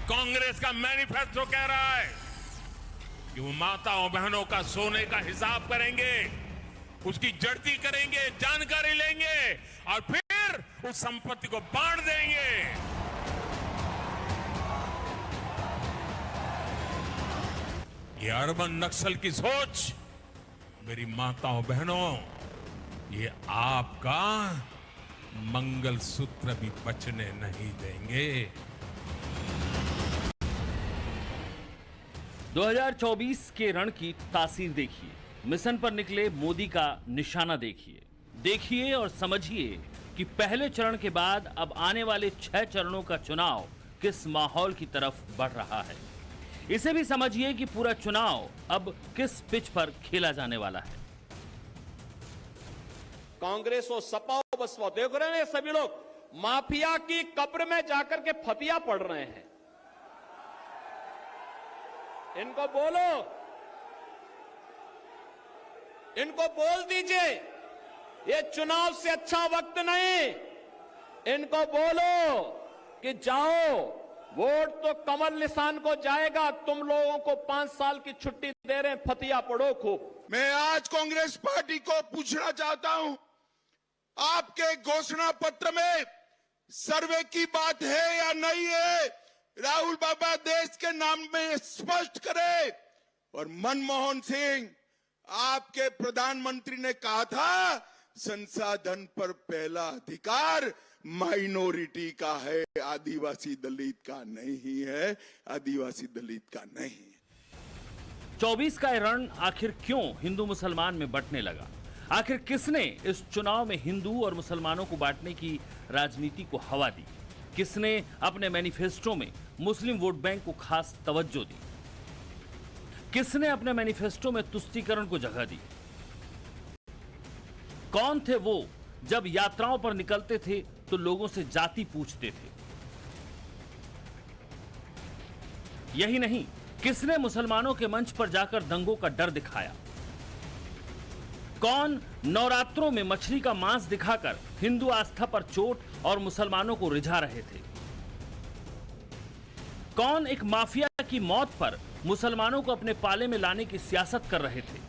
कांग्रेस का मैनिफेस्टो कह रहा है कि वो माताओं बहनों का सोने का हिसाब करेंगे, उसकी जड़ती करेंगे, जानकारी लेंगे और फिर उस संपत्ति को बांट देंगे। ये अर्बन नक्सल की सोच, मेरी माताओं बहनों, ये आपका मंगलसूत्र भी बचने नहीं देंगे। 2024 के रण की तासीर देखिए, मिशन पर निकले मोदी का निशाना देखिए। देखिए और समझिए कि पहले चरण के बाद अब आने वाले 6 चरणों का चुनाव किस माहौल की तरफ बढ़ रहा है। इसे भी समझिए कि पूरा चुनाव अब किस पिच पर खेला जाने वाला है। कांग्रेस और सपा बसपा देख रहे हैं, सभी लोग माफिया की कब्र में जाकर के फतिया पढ़ रहे हैं। इनको बोलो, इनको बोल दीजिए ये चुनाव से अच्छा वक्त नहीं। इनको बोलो कि जाओ, वोट तो कमल निशान को जाएगा, तुम लोगों को 5 साल की छुट्टी दे रहे हैं, फतिया पढ़ो खूब। मैं आज कांग्रेस पार्टी को पूछना चाहता हूं, आपके घोषणा पत्र में सर्वे की बात है या नहीं है? राहुल बाबा देश के नाम में स्पष्ट करे। और मनमोहन सिंह, आपके प्रधानमंत्री ने कहा था संसाधन पर पहला अधिकार माइनॉरिटी का है, आदिवासी दलित का नहीं है, आदिवासी दलित का नहीं है। 24 का रण आखिर क्यों हिंदू मुसलमान में बंटने लगा? आखिर किसने इस चुनाव में हिंदू और मुसलमानों को बांटने की राजनीति को हवा दी? किसने अपने मैनिफेस्टो में मुस्लिम वोट बैंक को खास तवज्जो दी? किसने अपने मैनिफेस्टो में तुष्टीकरण को जगह दी? कौन थे वो जब यात्राओं पर निकलते थे तो लोगों से जाति पूछते थे? यही नहीं, किसने मुसलमानों के मंच पर जाकर दंगों का डर दिखाया? कौन नवरात्रों में मछली का मांस दिखाकर हिंदू आस्था पर चोट और मुसलमानों को रिझा रहे थे? कौन एक माफिया की मौत पर मुसलमानों को अपने पाले में लाने की सियासत कर रहे थे?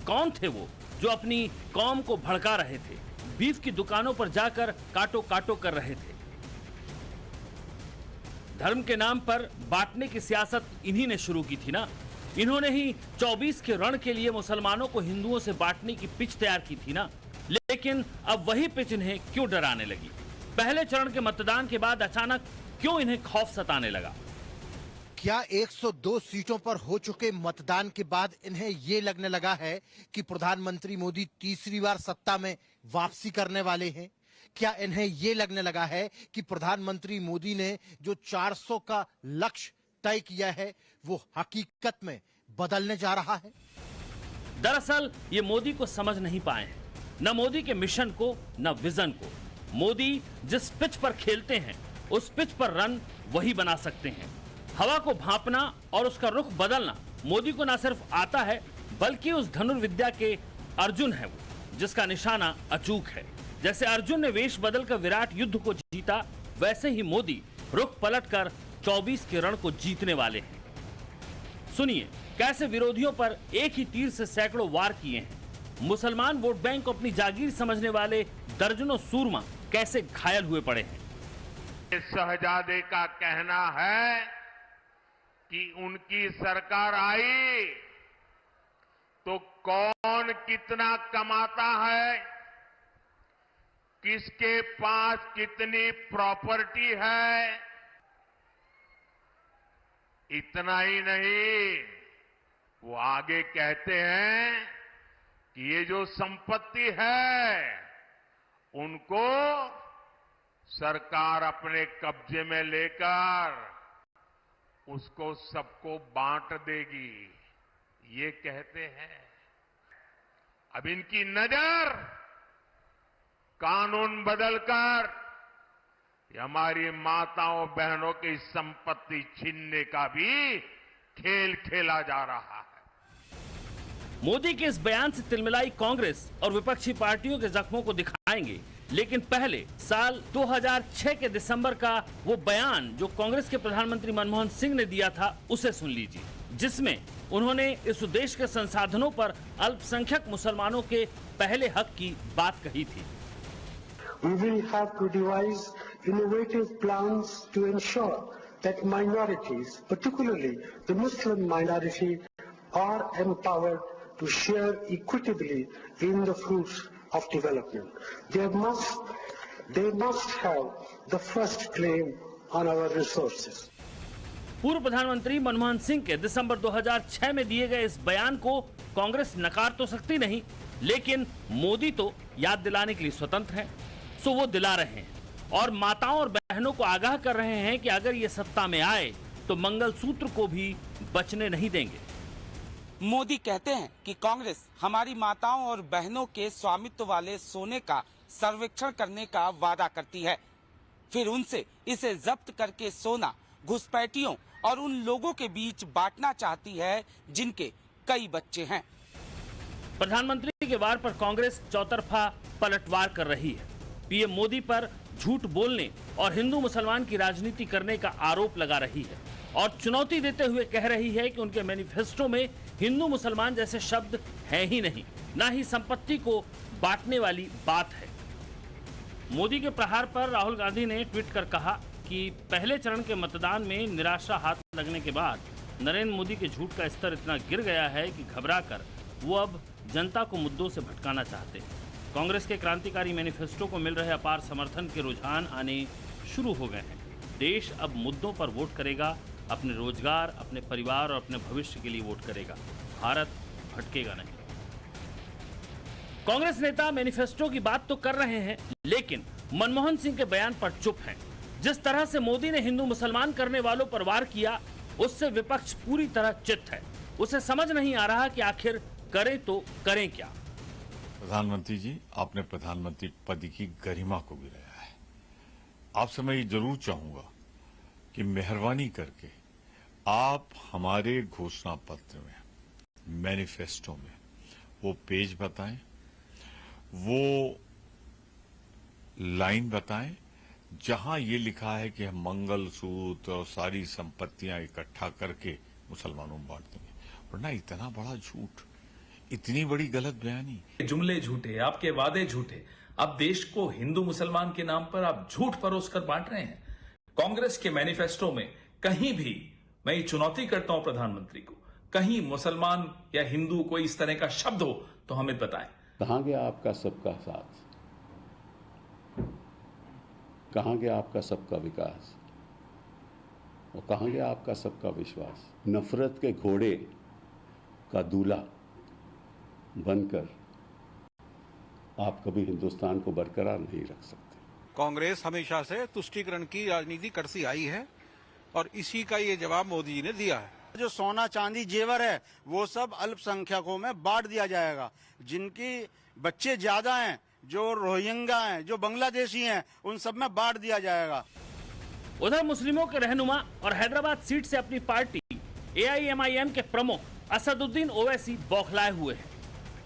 कौन थे वो जो अपनी कौम को भड़का रहे थे, बीफ की दुकानों पर जाकर काटो काटो कर रहे थे? धर्म के नाम पर बांटने की सियासत इन्हीं ने शुरू की थी ना। इन्होंने ही 24 के रण के लिए मुसलमानों को हिंदुओं से बांटने की पिच तैयार की थी ना। लेकिन अब वही पिच इन्हें क्यों डराने लगी? पहले चरण के मतदान के बाद अचानक क्यों इन्हें खौफ सताने लगा? क्या 102 सीटों पर हो चुके मतदान के बाद इन्हें ये लगने लगा है कि प्रधानमंत्री मोदी तीसरी बार सत्ता में वापसी करने वाले हैं? क्या इन्हें ये लगने लगा है कि प्रधानमंत्री मोदी ने जो 400 का लक्ष्य तय किया है वो हकीकत में बदलने जा रहा है? दरअसल ये मोदी को समझ नहीं पाए हैं, न मोदी के मिशन को न विजन को। मोदी जिस पिच पर खेलते हैं उस पिच पर रन वही बना सकते हैं। हवा को भांपना और उसका रुख बदलना मोदी को न सिर्फ आता है बल्कि उस धनुर्विद्या के अर्जुन है वो, जिसका निशाना अचूक है। जैसे अर्जुन ने वेश बदलकर विराट युद्ध को जीता, वैसे ही मोदी रुख पलटकर 24 के रण को जीतने वाले हैं। सुनिए कैसे विरोधियों पर एक ही तीर से सैकड़ों वार किए हैं। मुसलमान वोट बैंक को अपनी जागीर समझने वाले दर्जनों सूरमा कैसे घायल हुए पड़े हैं। शहजादे का कहना है कि उनकी सरकार आई तो कौन कितना कमाता है, किसके पास कितनी प्रॉपर्टी है। इतना ही नहीं, वो आगे कहते हैं कि ये जो संपत्ति है उनको सरकार अपने कब्जे में लेकर उसको सबको बांट देगी, ये कहते हैं। अब इनकी नजर कानून बदलकर हमारी माताओं बहनों की संपत्ति छीनने का भी खेल खेला जा रहा है। मोदी के इस बयान से तिलमिलाई कांग्रेस और विपक्षी पार्टियों के जख्मों को दिखाएंगे लेकिन पहले साल 2006 के दिसंबर का वो बयान जो कांग्रेस के प्रधानमंत्री मनमोहन सिंह ने दिया था उसे सुन लीजिए, जिसमें उन्होंने इस देश के संसाधनों पर अल्पसंख्यक मुसलमानों के पहले हक की बात कही थी। We will have to devise innovative plans to ensure that minorities, particularly the Muslim minority, are empowered to share equitably in the fruits of development. They must have the first claim on our resources. पूर्व प्रधानमंत्री मनमोहन सिंह के दिसंबर 2006 में दिए गए इस बयान को कांग्रेस नकार तो सकती नहीं, लेकिन मोदी तो याद दिलाने के लिए स्वतंत्र हैं, सो वो दिला रहे हैं और माताओं और बहनों को आगाह कर रहे हैं कि अगर ये सत्ता में आए तो मंगलसूत्र को भी बचने नहीं देंगे। मोदी कहते हैं कि कांग्रेस हमारी माताओं और बहनों के स्वामित्व वाले सोने का सर्वेक्षण करने का वादा करती है, फिर उनसे इसे जब्त करके सोना घुसपैठियों और उन लोगों के बीच बांटना चाहती है जिनके कई बच्चे हैं। प्रधानमंत्री के वार पर कांग्रेस चौतरफा पलटवार कर रही है। पीएम मोदी पर झूठ बोलने और हिंदू मुसलमान की राजनीति करने का आरोप लगा रही है और चुनौती देते हुए कह रही है कि उनके मैनिफेस्टो में हिंदू मुसलमान जैसे शब्द हैं ही नहीं, ना ही संपत्ति को बांटने वाली बात है। मोदी के प्रहार पर राहुल गांधी ने ट्वीट कर कहा कि पहले चरण के मतदान में निराशा हाथ लगने के बाद नरेंद्र मोदी के झूठ का स्तर इतना गिर गया है कि घबराकर वो अब जनता को मुद्दों से भटकाना चाहते हैं। कांग्रेस के क्रांतिकारी मैनिफेस्टो को मिल रहे अपार समर्थन के रुझान आने शुरू हो गए हैं। देश अब मुद्दों पर वोट करेगा, अपने रोजगार, अपने परिवार और अपने भविष्य के लिए वोट करेगा। भारत भटकेगा नहीं। कांग्रेस नेता मैनिफेस्टो की बात तो कर रहे हैं, लेकिन मनमोहन सिंह के बयान पर चुप हैं। जिस तरह से मोदी ने हिंदू मुसलमान करने वालों पर वार किया, उससे विपक्ष पूरी तरह चित्त है। उसे समझ नहीं आ रहा कि आखिर करें तो करें क्या। प्रधानमंत्री जी, आपने प्रधानमंत्री पद की गरिमा को गिराया है। आपसे मैं ये जरूर चाहूंगा कि मेहरबानी करके आप हमारे घोषणा पत्र में, मैनिफेस्टो में वो पेज बताएं, वो लाइन बताएं जहां ये लिखा है कि हम मंगलसूत्र और सारी संपत्तियां इकट्ठा करके मुसलमानों में बांट देंगे। वरना इतना बड़ा झूठ, इतनी बड़ी गलत बयानी, जुमले झूठे, आपके वादे झूठे। अब देश को हिंदू मुसलमान के नाम पर आप झूठ परोस कर बांट रहे हैं। कांग्रेस के मैनिफेस्टो में कहीं भी, मैं ये चुनौती करता हूं प्रधानमंत्री को, कहीं मुसलमान या हिंदू कोई इस तरह का शब्द हो तो हमें बताएं। कहां गया आपका सबका साथ, कहां गया आपका सबका विकास, और कहां गया आपका सबका विश्वास। नफरत के घोड़े का दूल्हा बनकर आप कभी हिंदुस्तान को बरकरार नहीं रख सकते। कांग्रेस हमेशा से तुष्टीकरण की राजनीति करती आई है और इसी का ये जवाब मोदी जी ने दिया है। जो सोना चांदी जेवर है वो सब अल्पसंख्यकों में बांट दिया जाएगा। जिनकी बच्चे ज्यादा हैं, जो रोहिंग्या हैं, जो बांग्लादेशी हैं, उन सब में बांट दिया जाएगा। उधर मुस्लिमों के रहनुमा और हैदराबाद सीट से अपनी पार्टी AIMIM के प्रमुख असदुद्दीन ओवैसी बौखलाए हुए हैं।